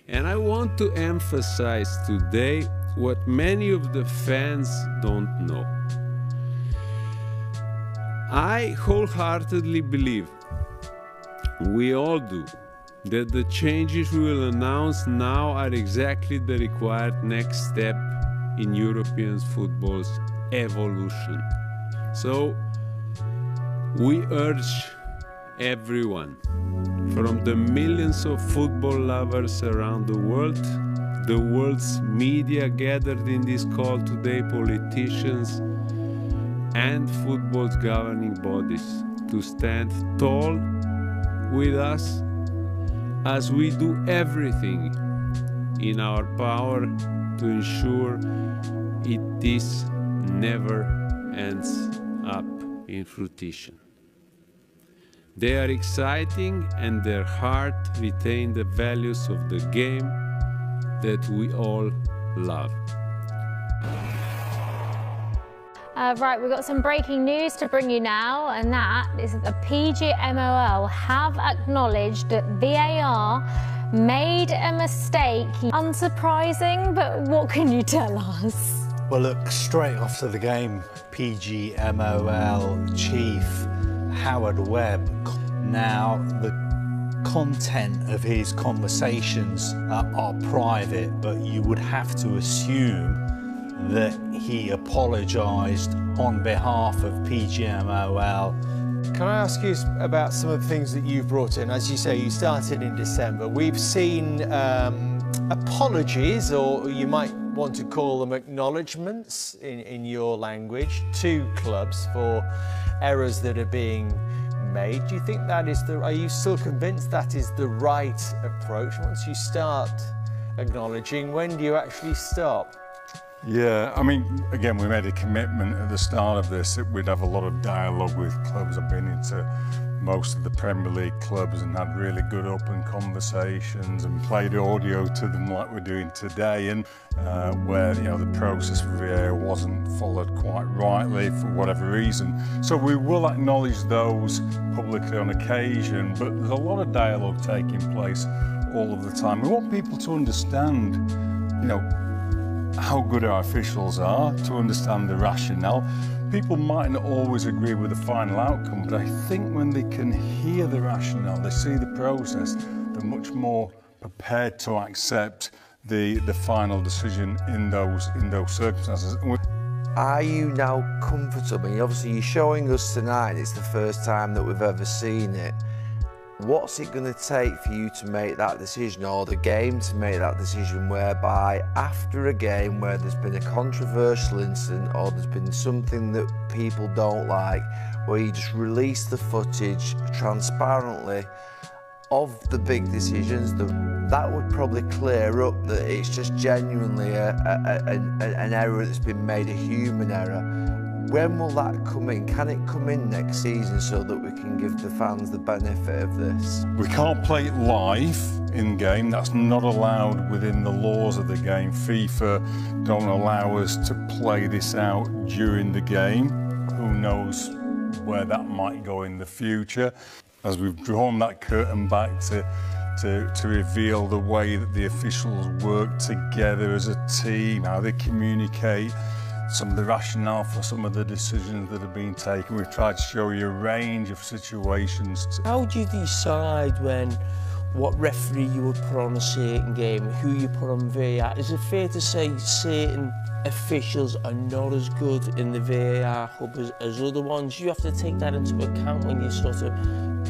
And I want to emphasize today what many of the fans don't know. I wholeheartedly believe, we all do, that the changes we will announce now are exactly the required next step in European football's evolution. So we urge everyone, from the millions of football lovers around the world's media gathered in this call today, politicians, and football's governing bodies, to stand tall with us as we do everything in our power to ensure this never ends up in fruition. They are exciting, and their heart retain the values of the game that we all love. Right, we've got some breaking news to bring you now, and that is that the PGMOL have acknowledged that VAR made a mistake. Unsurprising, but what can you tell us? Well, look, straight after the game, PGMOL chief Howard Webb. Now, the content of his conversations are private, but you would have to assume that he apologised on behalf of PGMOL. Can I ask you about some of the things that you've brought in? As you say, you started in December. We've seen apologies, or you might want to call them acknowledgements in your language, to clubs for errors that are being made. Do you think that is are you still convinced that is the right approach? Once you start acknowledging, when do you actually stop? Yeah, I mean, again, we made a commitment at the start of this that we'd have a lot of dialogue with clubs. I've been into most of the Premier League clubs and had really good open conversations and played audio to them like we're doing today, and where, you know, the process for VAR wasn't followed quite rightly for whatever reason. So we will acknowledge those publicly on occasion, but there's a lot of dialogue taking place all of the time. We want people to understand, you know, how good our officials are, to understand the rationale. People might not always agree with the final outcome, but I think when they can hear the rationale, they see the process, they're much more prepared to accept the final decision in those circumstances. Are you now comfortable? I mean, obviously you're showing us tonight, it's the first time that we've ever seen it. What's it going to take for you to make that decision, or the game to make that decision, whereby after a game where there's been a controversial incident or there's been something that people don't like, where you just release the footage transparently of the big decisions, that would probably clear up that it's just genuinely an error that's been made, a human error. When will that come in? Can it come in next season so that we can give the fans the benefit of this? We can't play it live in-game. That's not allowed within the laws of the game. FIFA don't allow us to play this out during the game. Who knows where that might go in the future. As we've drawn that curtain back to reveal the way that the officials work together as a team, how they communicate, some of the rationale for some of the decisions that have been taken. We've tried to show you a range of situations. How do you decide what referee you would put on a certain game, who you put on VAR? Is it fair to say certain officials are not as good in the VAR hub as other ones? You have to take that into account when you sort of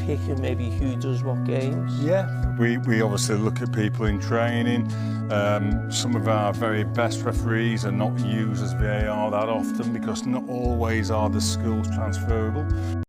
picking maybe who does what games? Yeah, we obviously look at people in training. Some of our very best referees are not used as VAR that often because not always are the skills transferable.